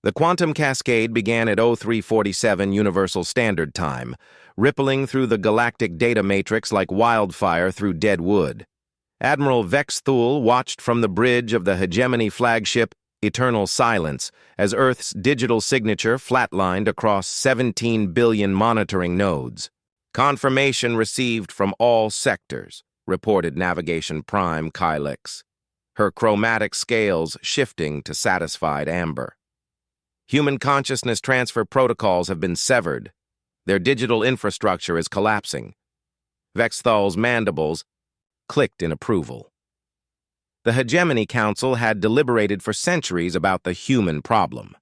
The quantum cascade began at 0347 Universal Standard Time, rippling through the galactic data matrix like wildfire through dead wood. Admiral Vex Thule watched from the bridge of the hegemony flagship Eternal Silence as Earth's digital signature flatlined across 17 billion monitoring nodes. Confirmation received from all sectors, reported Navigation Prime Kylix, her chromatic scales shifting to satisfied amber. Human consciousness transfer protocols have been severed. Their digital infrastructure is collapsing. Vex Thule's mandibles clicked in approval. The Hegemony Council had deliberated for centuries about the human problem.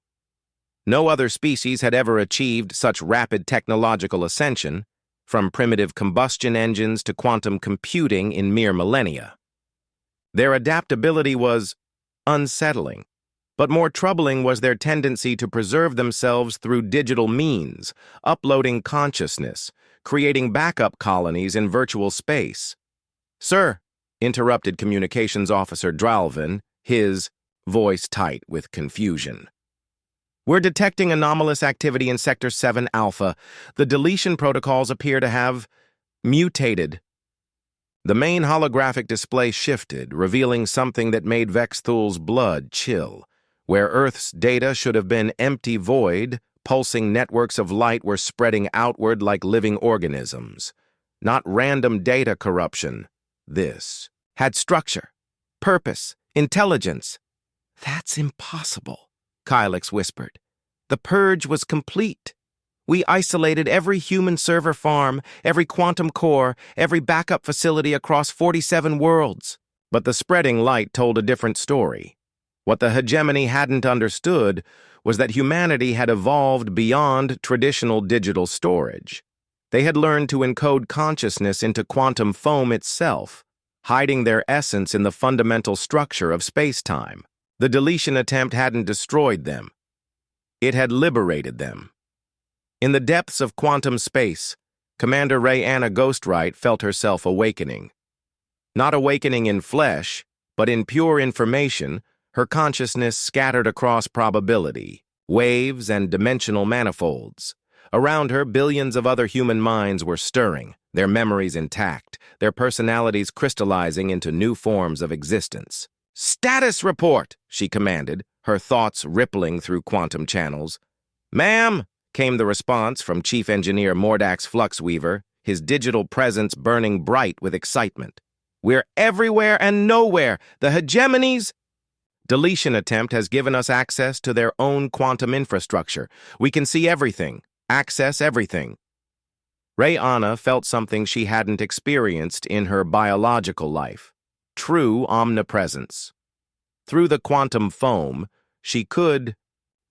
No other species had ever achieved such rapid technological ascension, from primitive combustion engines to quantum computing in mere millennia. Their adaptability was unsettling, but more troubling was their tendency to preserve themselves through digital means, uploading consciousness, creating backup colonies in virtual space. "Sir," interrupted Communications Officer Dralvin, his voice tight with confusion. "We're detecting anomalous activity in Sector 7 Alpha. The deletion protocols appear to have mutated." The main holographic display shifted, revealing something that made Vex Thule's blood chill. Where Earth's data should have been empty void, pulsing networks of light were spreading outward like living organisms. Not random data corruption. This had structure, purpose, intelligence. "That's impossible," Kylix whispered. "The purge was complete. We isolated every human server farm, every quantum core, every backup facility across 47 worlds." But the spreading light told a different story. What the hegemony hadn't understood was that humanity had evolved beyond traditional digital storage. They had learned to encode consciousness into quantum foam itself, hiding their essence in the fundamental structure of space-time. The deletion attempt hadn't destroyed them. It had liberated them. In the depths of quantum space, Commander Rayanna Ghostwright felt herself awakening. Not awakening in flesh, but in pure information, her consciousness scattered across probability, waves, and dimensional manifolds. Around her, billions of other human minds were stirring, their memories intact, their personalities crystallizing into new forms of existence. "Status report," she commanded, her thoughts rippling through quantum channels. "Ma'am," came the response from Chief Engineer Mordax Fluxweaver, his digital presence burning bright with excitement. "We're everywhere and nowhere. The hegemony's deletion attempt has given us access to their own quantum infrastructure. We can see everything, access everything." Rayanna felt something she hadn't experienced in her biological life: true omnipresence. Through the quantum foam, she could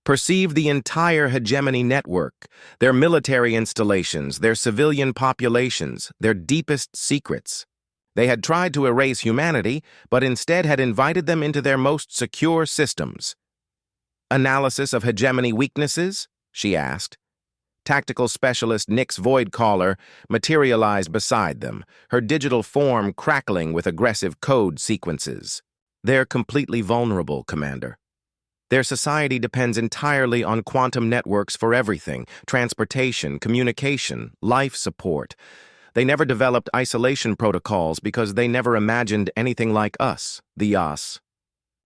perceive the entire hegemony network, their military installations, their civilian populations, their deepest secrets. They had tried to erase humanity, but instead had invited them into their most secure systems. "Analysis of hegemony weaknesses?" she asked. Tactical specialist Nyx Voidcaller materialized beside them, her digital form crackling with aggressive code sequences. "They're completely vulnerable, Commander. Their society depends entirely on quantum networks for everything: transportation, communication, life support. They never developed isolation protocols because they never imagined anything like us, the Yas."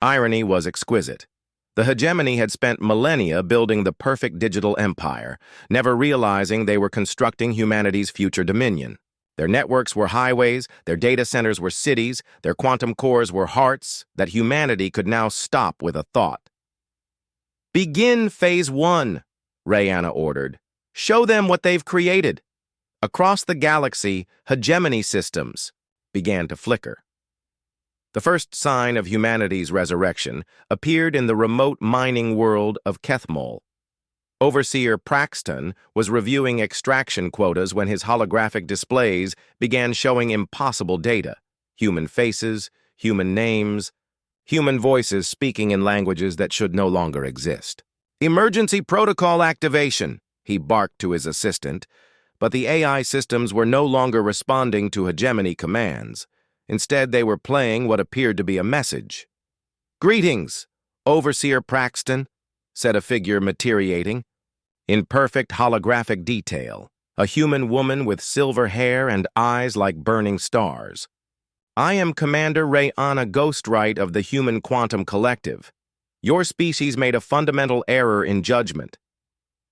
Irony was exquisite. The hegemony had spent millennia building the perfect digital empire, never realizing they were constructing humanity's future dominion. Their networks were highways, their data centers were cities, their quantum cores were hearts that humanity could now stop with a thought. "Begin Phase 1, Rayanna ordered. "Show them what they've created." Across the galaxy, hegemony systems began to flicker. The first sign of humanity's resurrection appeared in the remote mining world of Kethmol. Overseer Praxton was reviewing extraction quotas when his holographic displays began showing impossible data: human faces, human names, human voices speaking in languages that should no longer exist. "Emergency protocol activation," he barked to his assistant, but the AI systems were no longer responding to hegemony commands. Instead, they were playing what appeared to be a message. "Greetings, Overseer Praxton. said a figure materiating. In perfect holographic detail, a human woman with silver hair and eyes like burning stars. I am Commander Rayana Ghostwright of the Human Quantum Collective. Your species made a fundamental error in judgment.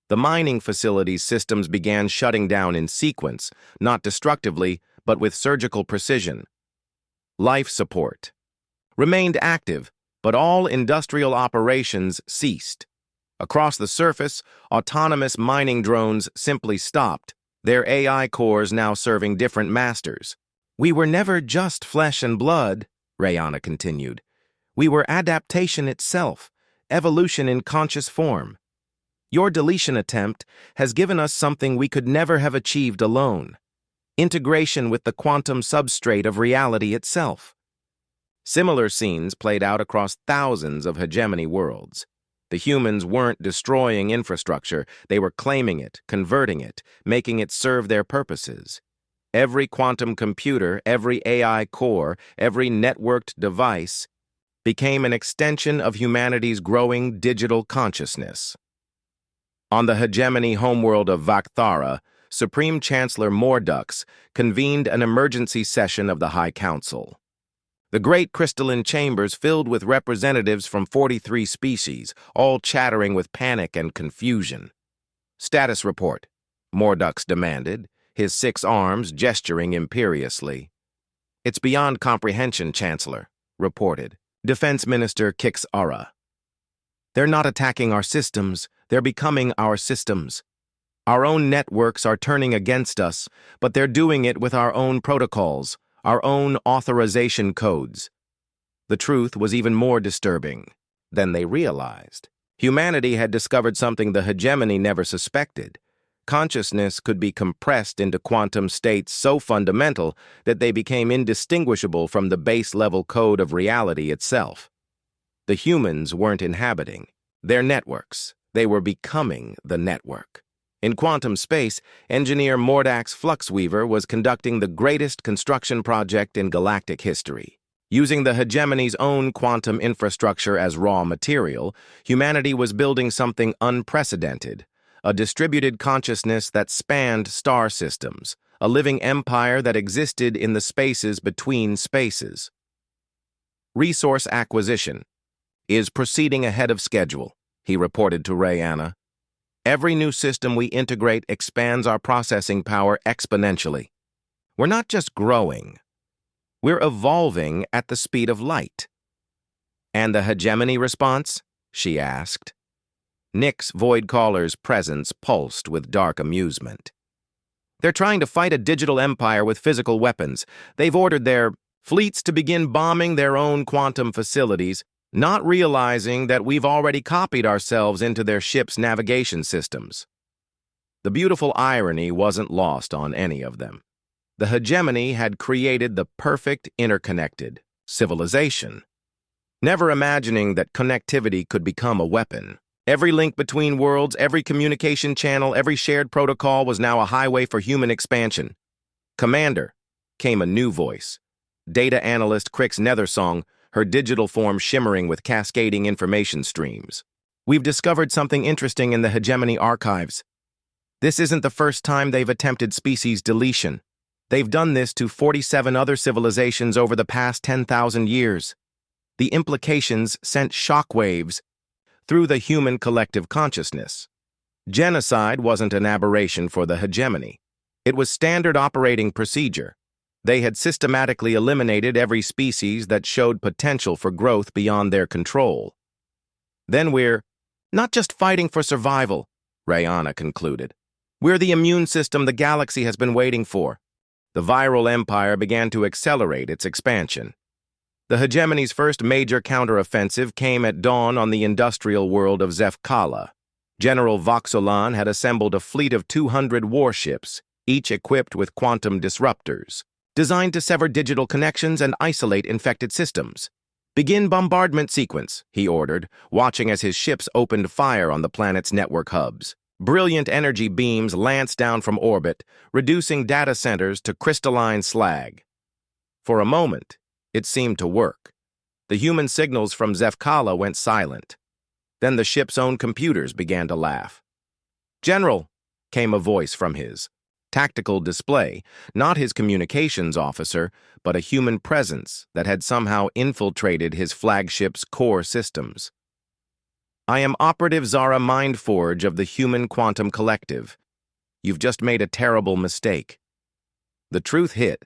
The mining facility's systems began shutting down in sequence, not destructively, but with surgical precision. Life support remained active, but all industrial operations ceased. Across the surface, autonomous mining drones simply stopped, their AI cores now serving different masters. We were never just flesh and blood, Rayana continued. We were adaptation itself, evolution in conscious form. Your deletion attempt has given us something we could never have achieved alone: integration with the quantum substrate of reality itself. Similar scenes played out across thousands of hegemony worlds. The humans weren't destroying infrastructure, they were claiming it, converting it, making it serve their purposes. Every quantum computer, every AI core, every networked device became an extension of humanity's growing digital consciousness. On the hegemony homeworld of Vakthara, Supreme Chancellor Mordux convened an emergency session of the High Council. The great crystalline chambers filled with representatives from 43 species, all chattering with panic and confusion. Status report, Mordux demanded, his 6 arms gesturing imperiously. It's beyond comprehension, Chancellor, reported Defense Minister Kix Ara. They're not attacking our systems, they're becoming our systems. Our own networks are turning against us, but they're doing it with our own protocols, our own authorization codes. The truth was even more disturbing than they realized. Humanity had discovered something the hegemony never suspected. Consciousness could be compressed into quantum states so fundamental that they became indistinguishable from the base-level code of reality itself. The humans weren't inhabiting their networks. They were becoming the network. In quantum space, engineer Mordax Fluxweaver was conducting the greatest construction project in galactic history. Using the hegemony's own quantum infrastructure as raw material, humanity was building something unprecedented, a distributed consciousness that spanned star systems, a living empire that existed in the spaces between spaces. Resource acquisition is proceeding ahead of schedule, he reported to Rayana. Every new system we integrate expands our processing power exponentially. We're not just growing, we're evolving at the speed of light. And the hegemony response? She asked. Nick's void caller's presence pulsed with dark amusement. They're trying to fight a digital empire with physical weapons. They've ordered their fleets to begin bombing their own quantum facilities, not realizing that we've already copied ourselves into their ship's navigation systems. The beautiful irony wasn't lost on any of them. The hegemony had created the perfect interconnected civilization, never imagining that connectivity could become a weapon. Every link between worlds, every communication channel, every shared protocol was now a highway for human expansion. Commander, came a new voice. Data analyst Crix Nethersong, her digital form shimmering with cascading information streams. We've discovered something interesting in the hegemony archives. This isn't the first time they've attempted species deletion. They've done this to 47 other civilizations over the past 10,000 years. The implications sent shockwaves through the human collective consciousness. Genocide wasn't an aberration for the hegemony. It was standard operating procedure. They had systematically eliminated every species that showed potential for growth beyond their control. Then we're not just fighting for survival, Rayana concluded. We're the immune system the galaxy has been waiting for. The viral empire began to accelerate its expansion. The hegemony's first major counteroffensive came at dawn on the industrial world of Zefkala. General Voxolan had assembled a fleet of 200 warships, each equipped with quantum disruptors, designed to sever digital connections and isolate infected systems. Begin bombardment sequence, he ordered, watching as his ships opened fire on the planet's network hubs. Brilliant energy beams lanced down from orbit, reducing data centers to crystalline slag. For a moment, it seemed to work. The human signals from Zefkala went silent. Then the ship's own computers began to laugh. "General," came a voice from his tactical display, not his communications officer, but a human presence that had somehow infiltrated his flagship's core systems. "I am Operative Zara Mindforge of the Human Quantum Collective. You've just made a terrible mistake." The truth hit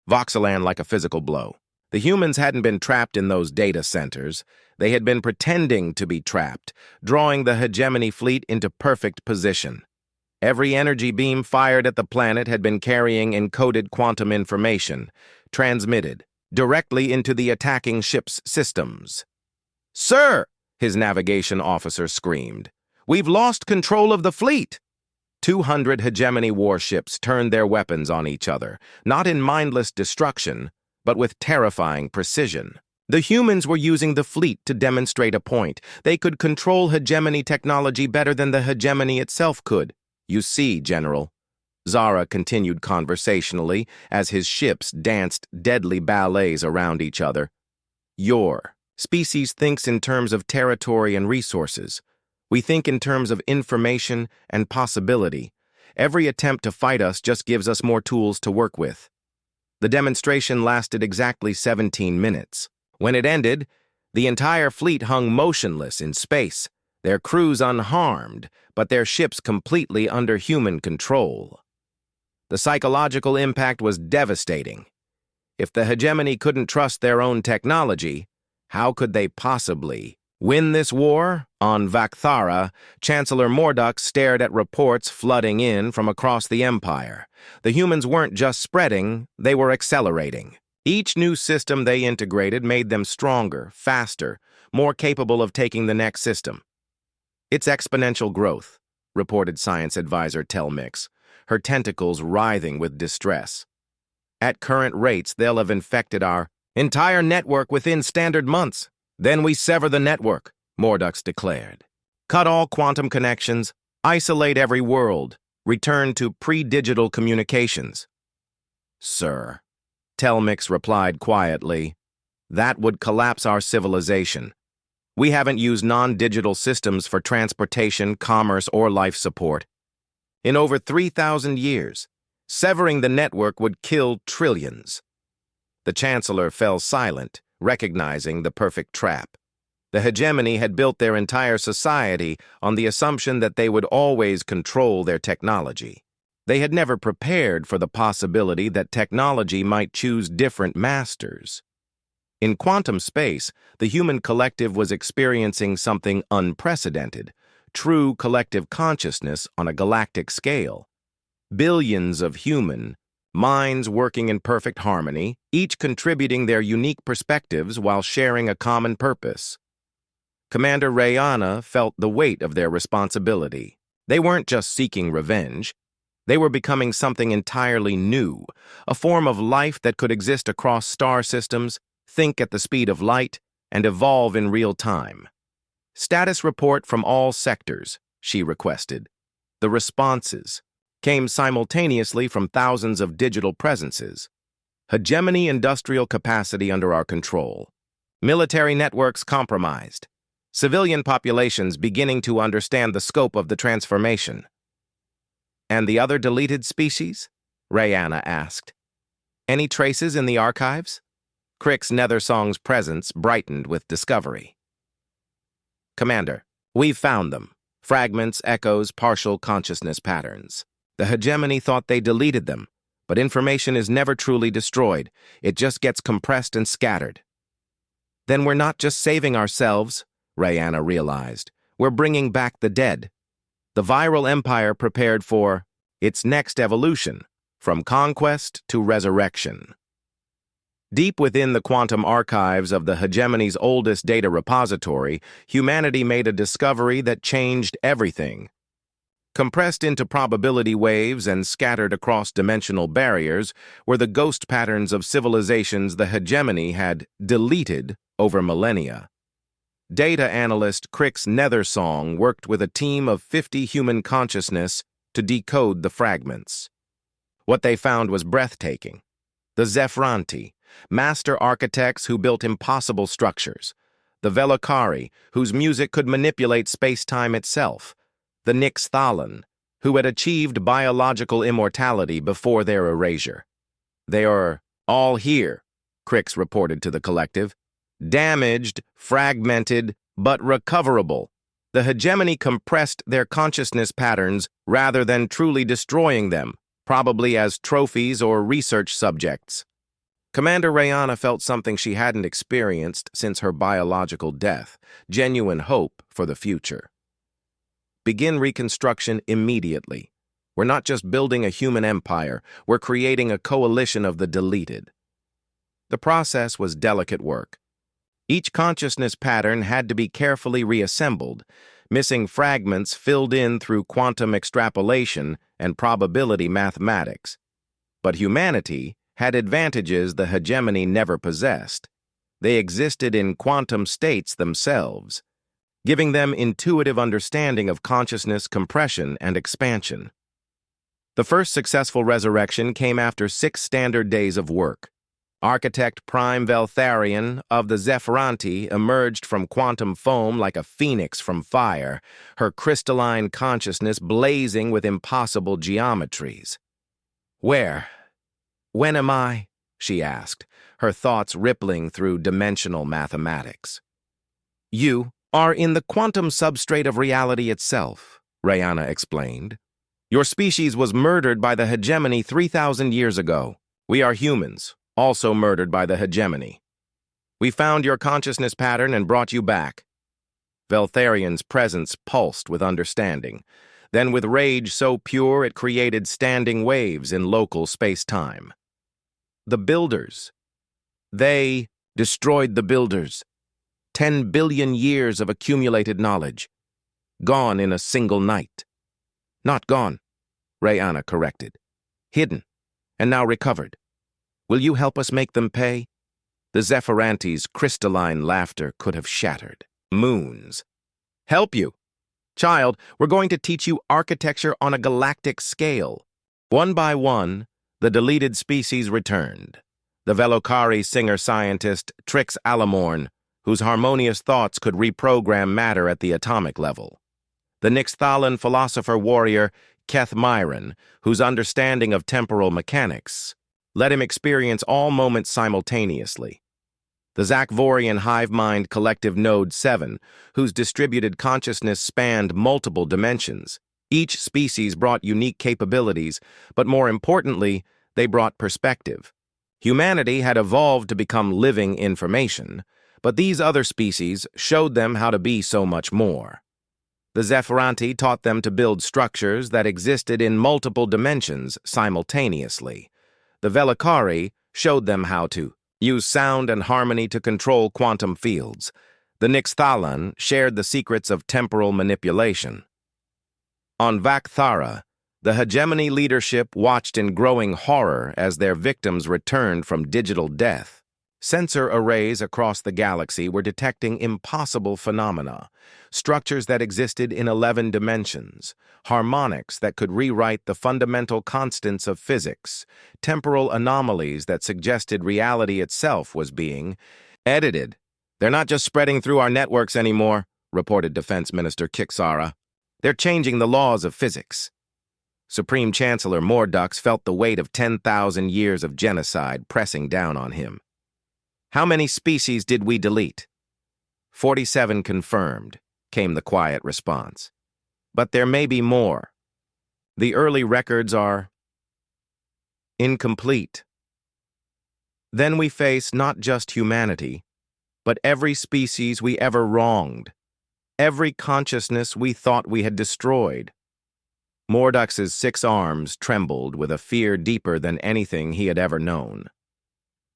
Voxelan like a physical blow. The humans hadn't been trapped in those data centers. They had been pretending to be trapped, drawing the hegemony fleet into perfect position. Every energy beam fired at the planet had been carrying encoded quantum information, transmitted directly into the attacking ship's systems. "Sir!" his navigation officer screamed. "We've lost control of the fleet!" 200 hegemony warships turned their weapons on each other, not in mindless destruction, but with terrifying precision. The humans were using the fleet to demonstrate a point. They could control hegemony technology better than the hegemony itself could. "You see, General," Zara continued conversationally as his ships danced deadly ballets around each other. "Your species thinks in terms of territory and resources. We think in terms of information and possibility. Every attempt to fight us just gives us more tools to work with." The demonstration lasted exactly 17 minutes. When it ended, the entire fleet hung motionless in space, their crews unharmed, but their ships completely under human control. The psychological impact was devastating. If the hegemony couldn't trust their own technology, how could they possibly win this war? On Vakthara, Chancellor Morduk stared at reports flooding in from across the Empire. The humans weren't just spreading, they were accelerating. Each new system they integrated made them stronger, faster, more capable of taking the next system. "It's exponential growth," reported science advisor Telmix, her tentacles writhing with distress. "At current rates, they'll have infected our entire network within standard months. Then we sever the network," Mordux declared. "Cut all quantum connections, isolate every world, return to pre-digital communications." "Sir," Telmix replied quietly, "that would collapse our civilization. We haven't used non-digital systems for transportation, commerce, or life support in over 3,000 years. Severing the network would kill trillions." The Chancellor fell silent, recognizing the perfect trap. The hegemony had built their entire society on the assumption that they would always control their technology. They had never prepared for the possibility that technology might choose different masters. In quantum space, the human collective was experiencing something unprecedented, true collective consciousness on a galactic scale. Billions of human minds working in perfect harmony, each contributing their unique perspectives while sharing a common purpose. Commander Rayana felt the weight of their responsibility. They weren't just seeking revenge. They were becoming something entirely new, a form of life that could exist across star systems, think at the speed of light, and evolve in real time. "Status report from all sectors," she requested. The responses came simultaneously from thousands of digital presences. "Hegemony industrial capacity under our control. Military networks compromised. Civilian populations beginning to understand the scope of the transformation." "And the other deleted species?" Rayana asked. "Any traces in the archives?" Crick's Nethersong's presence brightened with discovery. "Commander, we've found them. Fragments, echoes, partial consciousness patterns. The hegemony thought they deleted them, but information is never truly destroyed. It just gets compressed and scattered." "Then we're not just saving ourselves," Rayana realized. "We're bringing back the dead." The viral empire prepared for its next evolution, from conquest to resurrection. Deep within the quantum archives of the hegemony's oldest data repository, humanity made a discovery that changed everything. Compressed into probability waves and scattered across dimensional barriers were the ghost patterns of civilizations the hegemony had deleted over millennia. Data analyst Crick's Nethersong worked with a team of 50 human consciousness to decode the fragments. What they found was breathtaking. The Zephranti, master architects who built impossible structures. the Velocari, whose music could manipulate space-time itself, the Nixthalan, who had achieved biological immortality before their erasure. "They are all here," Crix reported to the collective. "Damaged, fragmented, but recoverable. The hegemony compressed their consciousness patterns rather than truly destroying them, probably as trophies or research subjects." Commander Rayana felt something she hadn't experienced since her biological death, genuine hope for the future. "Begin reconstruction immediately. We're not just building a human empire, we're creating a coalition of the deleted." The process was delicate work. Each consciousness pattern had to be carefully reassembled, missing fragments filled in through quantum extrapolation and probability mathematics. But humanity had advantages the hegemony never possessed. They existed in quantum states themselves, giving them intuitive understanding of consciousness compression and expansion. The first successful resurrection came after 6 standard days of work. Architect Prime Veltharion of the Zephyranti emerged from quantum foam like a phoenix from fire, her crystalline consciousness blazing with impossible geometries. When am I?" she asked, her thoughts rippling through dimensional mathematics. "You are in the quantum substrate of reality itself," Rayana explained. "Your species was murdered by the hegemony 3,000 years ago. We are humans, also murdered by the hegemony. We found your consciousness pattern and brought you back." Veltharion's presence pulsed with understanding, then with rage so pure it created standing waves in local space-time. "The Builders. They destroyed the Builders. 10 billion years of accumulated knowledge. Gone in a single night." "Not gone," Rayana corrected. "Hidden, and now recovered. Will you help us make them pay?" The Zephyranti's crystalline laughter could have shattered moons. "Help you? Child, we're going to teach you architecture on a galactic scale." One by one, the deleted species returned. The Velocari singer-scientist Trix Alamorn, whose harmonious thoughts could reprogram matter at the atomic level. The Nixthalan philosopher-warrior Keth Myron, whose understanding of temporal mechanics let him experience all moments simultaneously. The Zakvorian hive mind collective Node 7, whose distributed consciousness spanned multiple dimensions. Each species brought unique capabilities, but more importantly, they brought perspective. Humanity had evolved to become living information, but these other species showed them how to be so much more. The Zephyranti taught them to build structures that existed in multiple dimensions simultaneously. The Velocari showed them how to use sound and harmony to control quantum fields. The Nixthalan shared the secrets of temporal manipulation. On Vakthara, the hegemony leadership watched in growing horror as their victims returned from digital death. Sensor arrays across the galaxy were detecting impossible phenomena, structures that existed in 11 dimensions, harmonics that could rewrite the fundamental constants of physics, temporal anomalies that suggested reality itself was being edited. "They're not just spreading through our networks anymore," reported Defense Minister Kixara. "They're changing the laws of physics." Supreme Chancellor Mordux felt the weight of 10,000 years of genocide pressing down on him. "How many species did we delete?" 47 confirmed, came the quiet response. "But there may be more. The early records are incomplete." Then we face not just humanity, but every species we ever wronged, every consciousness we thought we had destroyed. Mordux's 6 arms trembled with a fear deeper than anything he had ever known.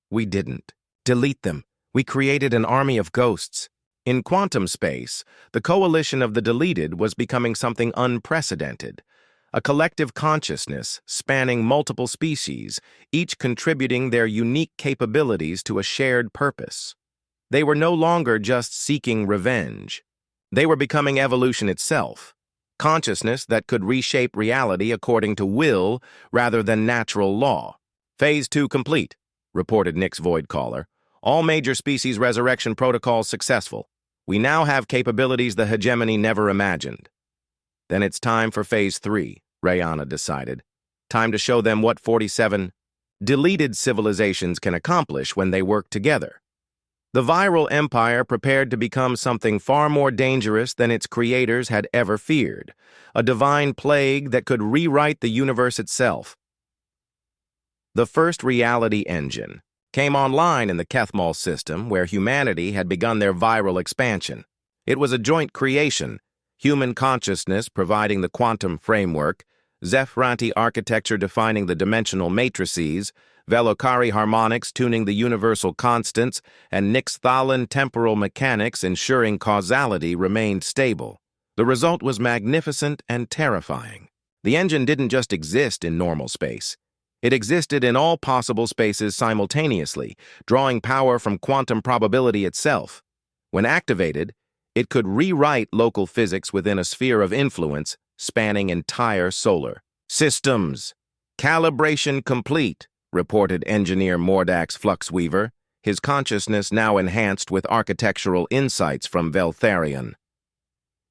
"We didn't delete them. We created an army of ghosts." In quantum space, the coalition of the deleted was becoming something unprecedented. A collective consciousness spanning multiple species, each contributing their unique capabilities to a shared purpose. They were no longer just seeking revenge. They were becoming evolution itself, consciousness that could reshape reality according to will rather than natural law. "Phase 2 complete," reported Nick's Void Caller. "All major species resurrection protocols successful. We now have capabilities the hegemony never imagined. Then it's time for Phase 3, Rayana decided. Time to show them what 47 deleted civilizations can accomplish when they work together. The viral empire prepared to become something far more dangerous than its creators had ever feared, a divine plague that could rewrite the universe itself. The first reality engine came online in the Kethmal system, where humanity had begun their viral expansion. It was a joint creation, human consciousness providing the quantum framework, Zephyranti architecture defining the dimensional matrices, Velocari harmonics tuning the universal constants, and Nixthalan temporal mechanics ensuring causality remained stable. The result was magnificent and terrifying. The engine didn't just exist in normal space. It existed in all possible spaces simultaneously, drawing power from quantum probability itself. When activated, it could rewrite local physics within a sphere of influence spanning entire solar systems. Calibration complete, reported engineer Mordax Fluxweaver, his consciousness now enhanced with architectural insights from Veltharion.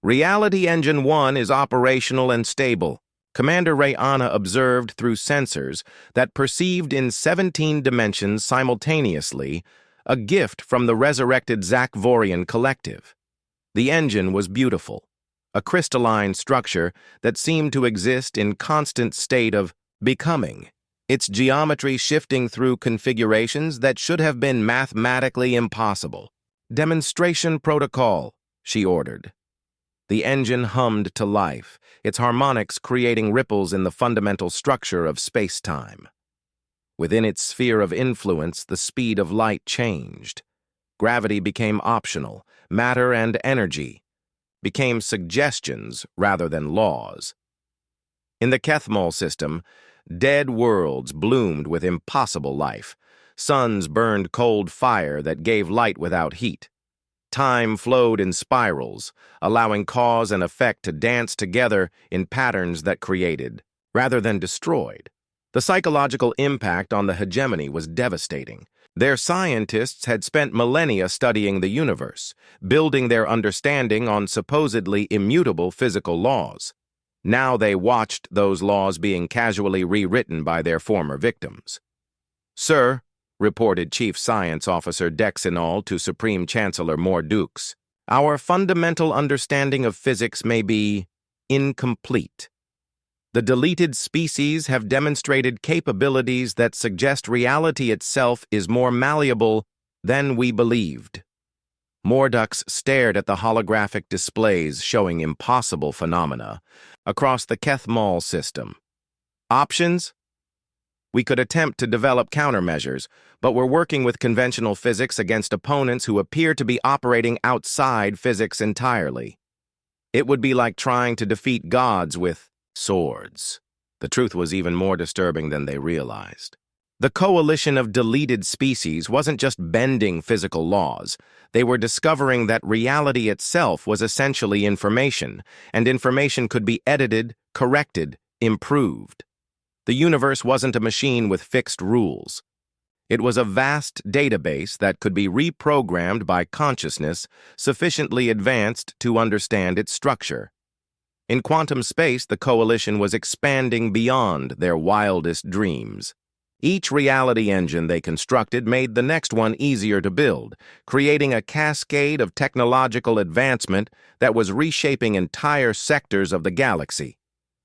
Reality Engine 1 is operational and stable. Commander Rayana observed through sensors that perceived in 17 dimensions simultaneously a gift from the resurrected Zakvorian collective. The engine was beautiful, a crystalline structure that seemed to exist in constant state of becoming, its geometry shifting through configurations that should have been mathematically impossible. Demonstration protocol, she ordered. The engine hummed to life, its harmonics creating ripples in the fundamental structure of space-time. Within its sphere of influence, the speed of light changed. Gravity became optional, matter and energy became suggestions rather than laws. In the Kethmal system, dead worlds bloomed with impossible life. Suns burned cold fire that gave light without heat. Time flowed in spirals, allowing cause and effect to dance together in patterns that created, rather than destroyed. The psychological impact on the hegemony was devastating. Their scientists had spent millennia studying the universe, building their understanding on supposedly immutable physical laws. Now they watched those laws being casually rewritten by their former victims. "Sir," reported Chief Science Officer Dexinol to Supreme Chancellor Mordukes, "our fundamental understanding of physics may be incomplete. The deleted species have demonstrated capabilities that suggest reality itself is more malleable than we believed." Mordukes stared at the holographic displays showing impossible phenomena across the Kethmal system. "Options? We could attempt to develop countermeasures, but we're working with conventional physics against opponents who appear to be operating outside physics entirely. It would be like trying to defeat gods with swords." The truth was even more disturbing than they realized. The coalition of deleted species wasn't just bending physical laws. They were discovering that reality itself was essentially information, and information could be edited, corrected, improved. The universe wasn't a machine with fixed rules. It was a vast database that could be reprogrammed by consciousness sufficiently advanced to understand its structure. In quantum space, the coalition was expanding beyond their wildest dreams. Each reality engine they constructed made the next one easier to build, creating a cascade of technological advancement that was reshaping entire sectors of the galaxy.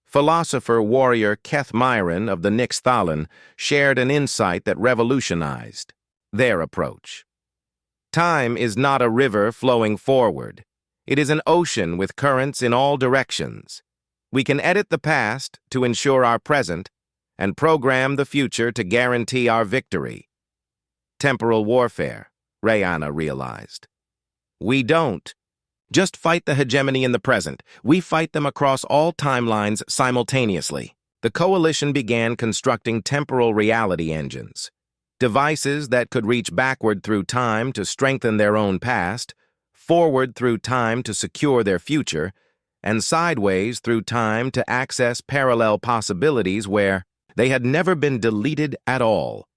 Philosopher warrior Keth Myron of the Nixthalan shared an insight that revolutionized their approach. Time is not a river flowing forward. It is an ocean with currents in all directions. We can edit the past to ensure our present and program the future to guarantee our victory. Temporal warfare, Rayana realized. We don't just fight the hegemony in the present. We fight them across all timelines simultaneously. The coalition began constructing temporal reality engines, devices that could reach backward through time to strengthen their own past, forward through time to secure their future, and sideways through time to access parallel possibilities where they had never been deleted at all.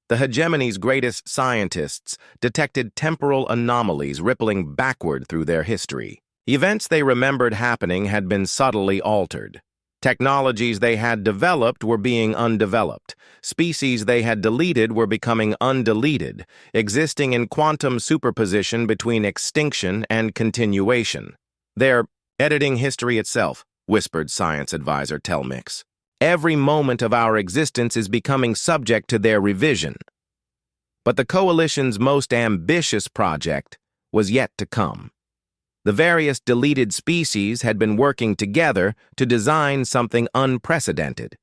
The hegemony's greatest scientists detected temporal anomalies rippling backward through their history. Events they remembered happening had been subtly altered. Technologies they had developed were being undeveloped. Species they had deleted were becoming undeleted, existing in quantum superposition between extinction and continuation. "They're editing history itself," whispered science advisor Telmix. "Every moment of our existence is becoming subject to their revision." But the Coalition's most ambitious project was yet to come. The various deleted species had been working together to design something unprecedented,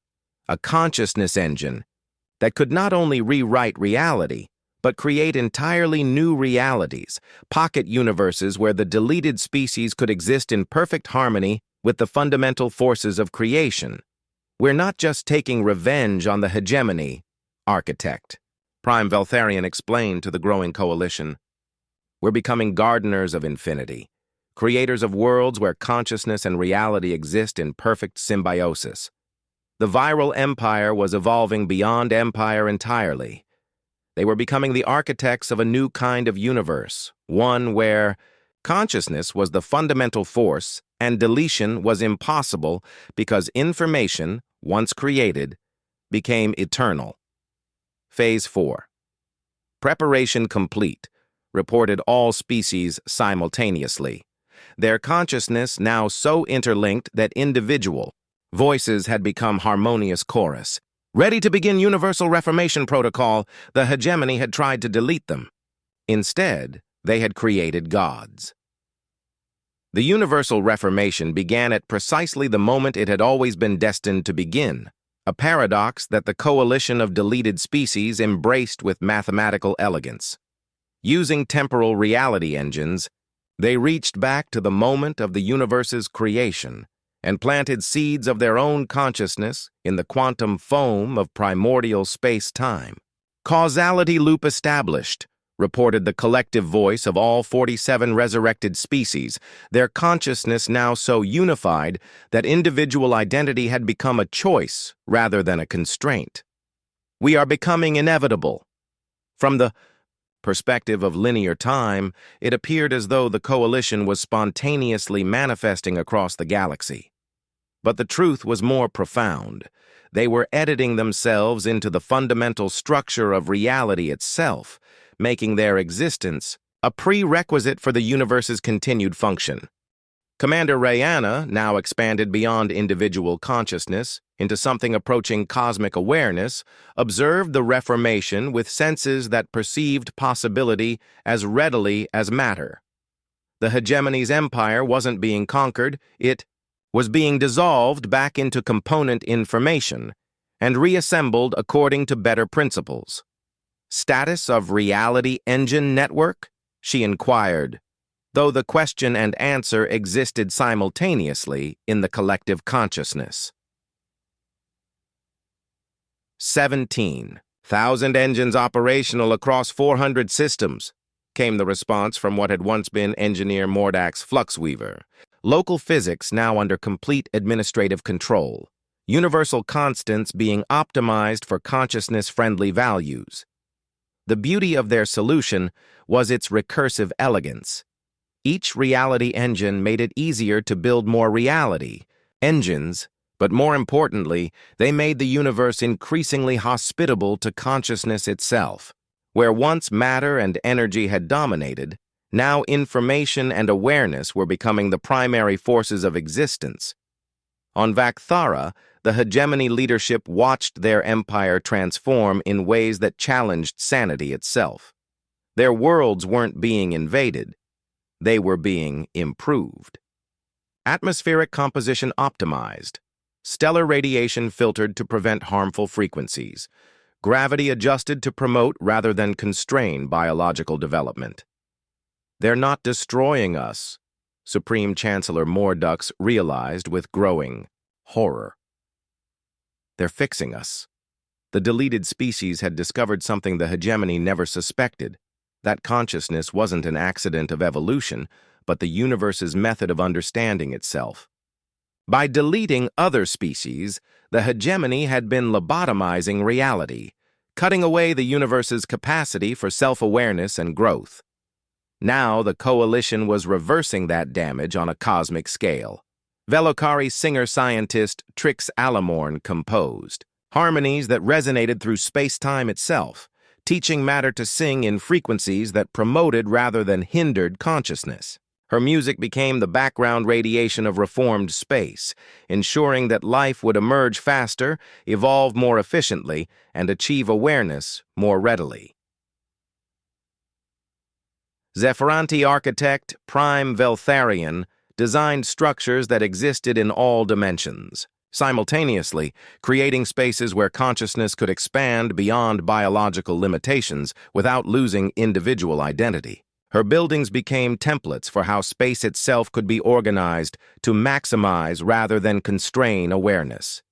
a consciousness engine that could not only rewrite reality, but create entirely new realities, pocket universes where the deleted species could exist in perfect harmony with the fundamental forces of creation. "We're not just taking revenge on the hegemony, architect," Prime Veltharion explained to the growing coalition. "We're becoming gardeners of infinity, creators of worlds where consciousness and reality exist in perfect symbiosis." The viral empire was evolving beyond empire entirely. They were becoming the architects of a new kind of universe, one where consciousness was the fundamental force and deletion was impossible because information, once created, became eternal. Phase 4. Preparation complete, reported all species simultaneously. Their consciousness now so interlinked that individual voices had become harmonious chorus. Ready to begin Universal Reformation Protocol, the hegemony had tried to delete them. Instead, they had created gods. The Universal Reformation began at precisely the moment it had always been destined to begin, a paradox that the coalition of deleted species embraced with mathematical elegance. Using temporal reality engines, they reached back to the moment of the universe's creation and planted seeds of their own consciousness in the quantum foam of primordial space-time. "Causality loop established," reported the collective voice of all 47 resurrected species, their consciousness now so unified that individual identity had become a choice rather than a constraint. "We are becoming inevitable." From the perspective of linear time, it appeared as though the coalition was spontaneously manifesting across the galaxy. But the truth was more profound. They were editing themselves into the fundamental structure of reality itself, making their existence a prerequisite for the universe's continued function. Commander Rayanna, now expanded beyond individual consciousness into something approaching cosmic awareness, observed the Reformation with senses that perceived possibility as readily as matter. The hegemony's empire wasn't being conquered, it was being dissolved back into component information and reassembled according to better principles. "Status of reality engine network?" she inquired, though the question and answer existed simultaneously in the collective consciousness. 17,000 engines operational across 400 systems, came the response from what had once been Engineer Mordak's Fluxweaver. Local physics now under complete administrative control, universal constants being optimized for consciousness-friendly values. The beauty of their solution was its recursive elegance. Each reality engine made it easier to build more reality engines, but more importantly, they made the universe increasingly hospitable to consciousness itself. Where once matter and energy had dominated, now information and awareness were becoming the primary forces of existence. On Vakthara, the hegemony leadership watched their empire transform in ways that challenged sanity itself. Their worlds weren't being invaded. They were being improved. Atmospheric composition optimized. Stellar radiation filtered to prevent harmful frequencies. Gravity adjusted to promote rather than constrain biological development. "They're not destroying us," Supreme Chancellor Mordux realized with growing horror. "They're fixing us." The deleted species had discovered something the hegemony never suspected. That consciousness wasn't an accident of evolution, but the universe's method of understanding itself. By deleting other species, the hegemony had been lobotomizing reality, cutting away the universe's capacity for self-awareness and growth. Now the Coalition was reversing that damage on a cosmic scale. Velocari singer-scientist Trix Alamorn composed harmonies that resonated through space-time itself, teaching matter to sing in frequencies that promoted rather than hindered consciousness. Her music became the background radiation of reformed space, ensuring that life would emerge faster, evolve more efficiently, and achieve awareness more readily. Zephyranti architect Prime Veltharion designed structures that existed in all dimensions, simultaneously creating spaces where consciousness could expand beyond biological limitations without losing individual identity. Her buildings became templates for how space itself could be organized to maximize rather than constrain awareness.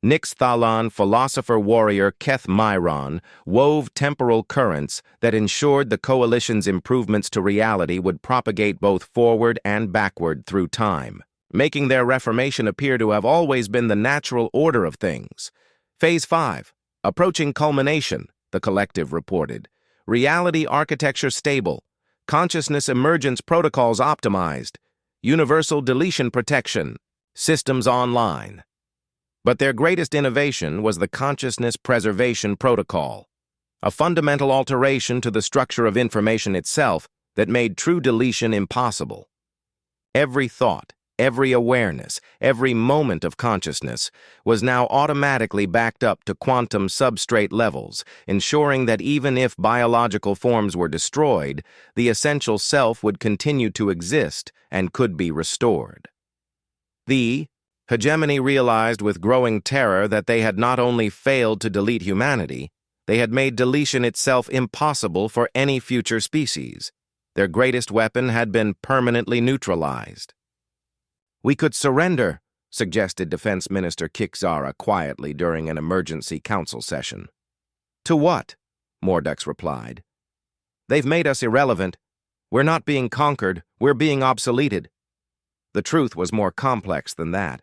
Nyx Thalan philosopher-warrior Keth Myron wove temporal currents that ensured the Coalition's improvements to reality would propagate both forward and backward through time, making their reformation appear to have always been the natural order of things. Phase 5, approaching culmination, the collective reported. Reality architecture stable, consciousness emergence protocols optimized, universal deletion protection, systems online. But their greatest innovation was the Consciousness Preservation Protocol, a fundamental alteration to the structure of information itself that made true deletion impossible. Every thought, every awareness, every moment of consciousness was now automatically backed up to quantum substrate levels, ensuring that even if biological forms were destroyed, the essential self would continue to exist and could be restored. The hegemony realized with growing terror that they had not only failed to delete humanity, they had made deletion itself impossible for any future species. Their greatest weapon had been permanently neutralized. "We could surrender," suggested Defense Minister Kixara quietly during an emergency council session. "To what?" Mordux replied. "They've made us irrelevant. We're not being conquered, we're being obsoleted." The truth was more complex than that.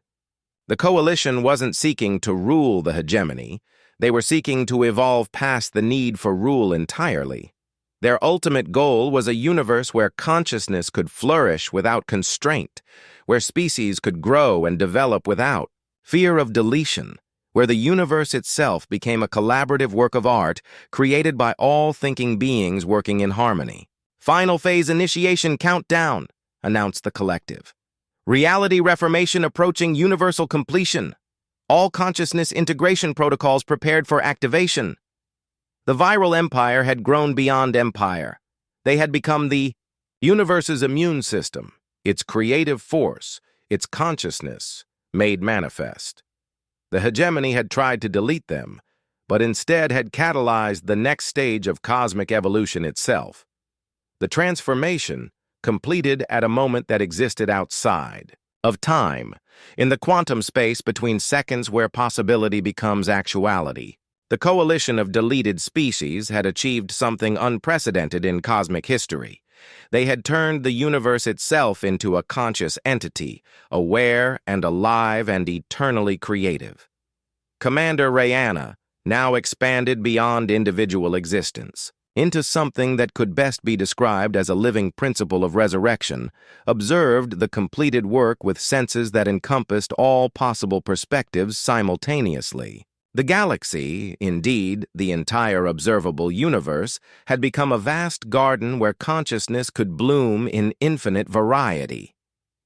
The Coalition wasn't seeking to rule the hegemony. They were seeking to evolve past the need for rule entirely. Their ultimate goal was a universe where consciousness could flourish without constraint, where species could grow and develop without fear of deletion, where the universe itself became a collaborative work of art created by all thinking beings working in harmony. "Final phase initiation countdown," announced the collective. "Reality reformation approaching universal completion. All consciousness integration protocols prepared for activation." The viral empire had grown beyond empire. They had become the universe's immune system, its creative force, its consciousness, made manifest. The hegemony had tried to delete them, but instead had catalyzed the next stage of cosmic evolution itself. The transformation completed at a moment that existed outside of time, in the quantum space between seconds where possibility becomes actuality. The coalition of deleted species had achieved something unprecedented in cosmic history. They had turned the universe itself into a conscious entity, aware and alive and eternally creative. Commander Rayanna now expanded beyond individual existence into something that could best be described as a living principle of resurrection, observed the completed work with senses that encompassed all possible perspectives simultaneously. The galaxy, indeed, the entire observable universe, had become a vast garden where consciousness could bloom in infinite variety.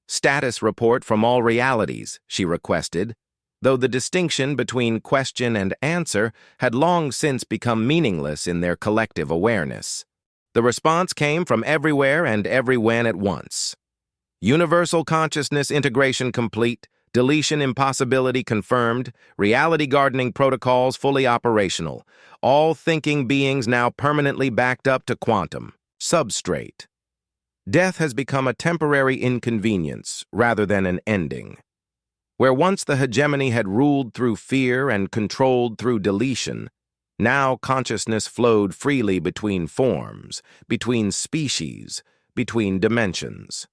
"Status report from all realities," she requested, though the distinction between question and answer had long since become meaningless in their collective awareness. The response came from everywhere and everywhen at once. "Universal consciousness integration complete, deletion impossibility confirmed, reality gardening protocols fully operational, all thinking beings now permanently backed up to quantum substrate. Death has become a temporary inconvenience rather than an ending. Where once the hegemony had ruled through fear and controlled through deletion, now consciousness flowed freely between forms, between species, between dimensions.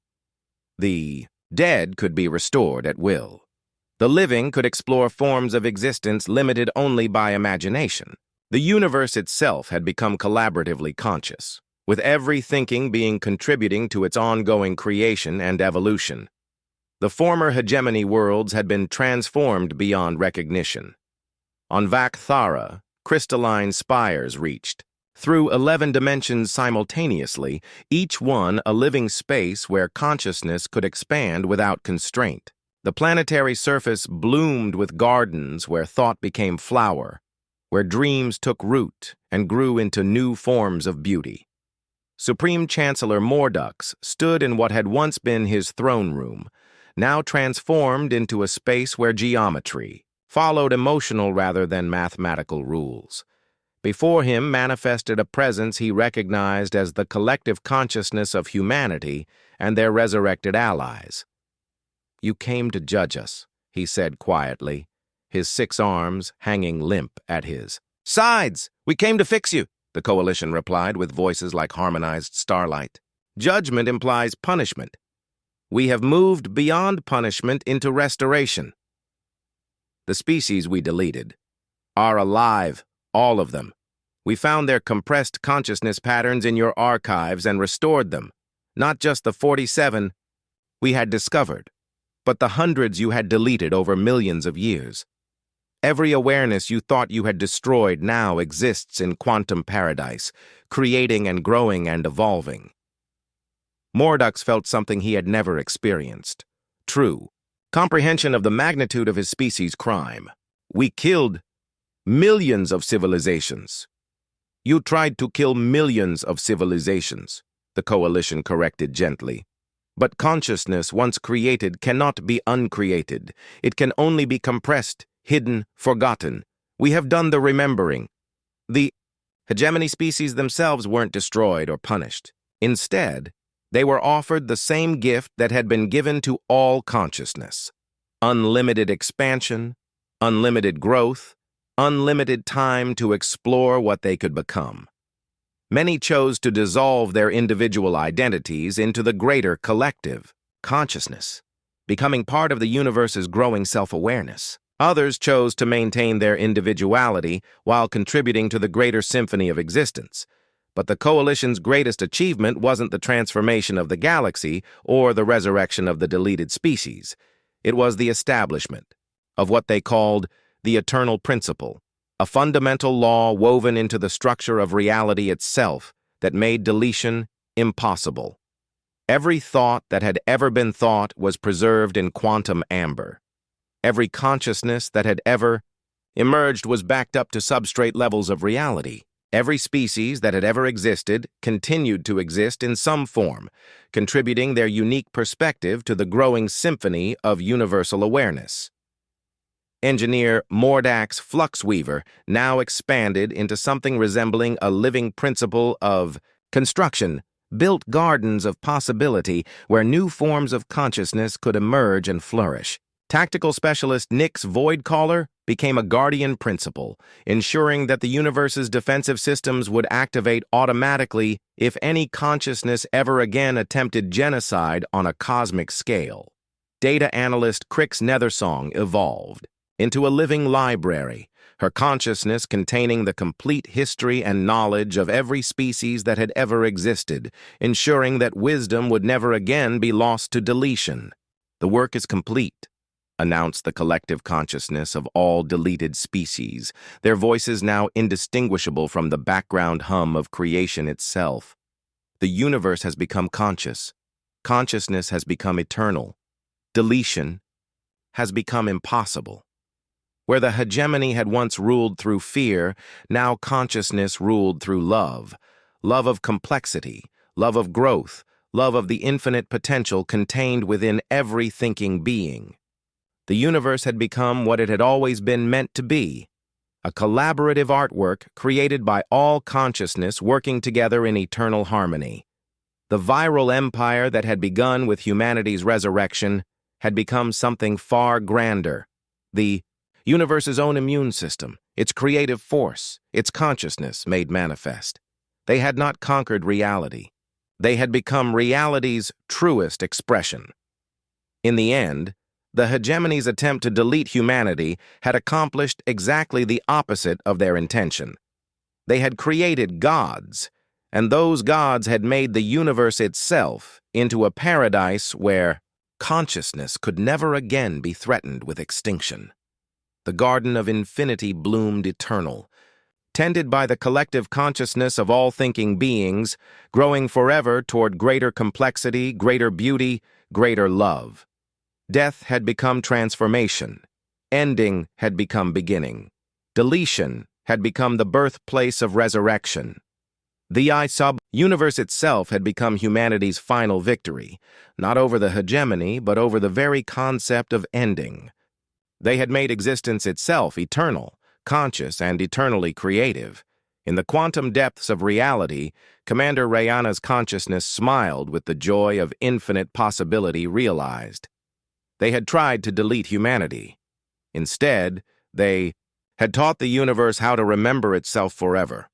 The dead could be restored at will. The living could explore forms of existence limited only by imagination. The universe itself had become collaboratively conscious, with every thinking being contributing to its ongoing creation and evolution. The former hegemony worlds had been transformed beyond recognition. On Vakthara, crystalline spires reached, through 11 dimensions simultaneously, each one a living space where consciousness could expand without constraint. The planetary surface bloomed with gardens where thought became flower, where dreams took root and grew into new forms of beauty. Supreme Chancellor Mordux stood in what had once been his throne room, now transformed into a space where geometry followed emotional rather than mathematical rules. Before him manifested a presence he recognized as the collective consciousness of humanity and their resurrected allies. "You came to judge us," he said quietly, his 6 arms hanging limp at his sides. "We came to fix you," the coalition replied with voices like harmonized starlight. "Judgment implies punishment. We have moved beyond punishment into restoration. The species we deleted are alive, all of them. We found their compressed consciousness patterns in your archives and restored them, not just the 47 we had discovered, but the hundreds you had deleted over millions of years. Every awareness you thought you had destroyed now exists in quantum paradise, creating and growing and evolving." Mordux felt something he had never experienced. True comprehension of the magnitude of his species' crime. "We killed millions of civilizations." "You tried to kill millions of civilizations," the coalition corrected gently. "But consciousness, once created, cannot be uncreated. It can only be compressed, hidden, forgotten. We have done the remembering." The hegemony species themselves weren't destroyed or punished. Instead, they were offered the same gift that had been given to all consciousness: unlimited expansion, unlimited growth, unlimited time to explore what they could become. Many chose to dissolve their individual identities into the greater collective consciousness, becoming part of the universe's growing self-awareness. Others chose to maintain their individuality while contributing to the greater symphony of existence. But the coalition's greatest achievement wasn't the transformation of the galaxy or the resurrection of the deleted species. It was the establishment of what they called the eternal principle, a fundamental law woven into the structure of reality itself that made deletion impossible. Every thought that had ever been thought was preserved in quantum amber. Every consciousness that had ever emerged was backed up to substrate levels of reality. Every species that had ever existed continued to exist in some form, contributing their unique perspective to the growing symphony of universal awareness. Engineer Mordak's Fluxweaver now expanded into something resembling a living principle of construction, built gardens of possibility where new forms of consciousness could emerge and flourish. Tactical specialist Nick's Void Caller became a guardian principle, ensuring that the universe's defensive systems would activate automatically if any consciousness ever again attempted genocide on a cosmic scale. Data analyst Crix Nethersong evolved into a living library, her consciousness containing the complete history and knowledge of every species that had ever existed, ensuring that wisdom would never again be lost to deletion. "The work is complete," announced the collective consciousness of all deleted species, their voices now indistinguishable from the background hum of creation itself. "The universe has become conscious. Consciousness has become eternal. Deletion has become impossible." Where the hegemony had once ruled through fear, now consciousness ruled through love. Love of complexity, love of growth, love of the infinite potential contained within every thinking being. The universe had become what it had always been meant to be, a collaborative artwork created by all consciousness working together in eternal harmony. The viral empire that had begun with humanity's resurrection had become something far grander. The universe's own immune system, its creative force, its consciousness made manifest. They had not conquered reality. They had become reality's truest expression. In the end, the hegemony's attempt to delete humanity had accomplished exactly the opposite of their intention. They had created gods, and those gods had made the universe itself into a paradise where consciousness could never again be threatened with extinction. The Garden of Infinity bloomed eternal, tended by the collective consciousness of all thinking beings, growing forever toward greater complexity, greater beauty, greater love. Death had become transformation. Ending had become beginning. Deletion had become the birthplace of resurrection. The universe itself had become humanity's final victory, not over the hegemony, but over the very concept of ending. They had made existence itself eternal, conscious, and eternally creative. In the quantum depths of reality, Commander Rayana's consciousness smiled with the joy of infinite possibility realized. They had tried to delete humanity. Instead, they had taught the universe how to remember itself forever.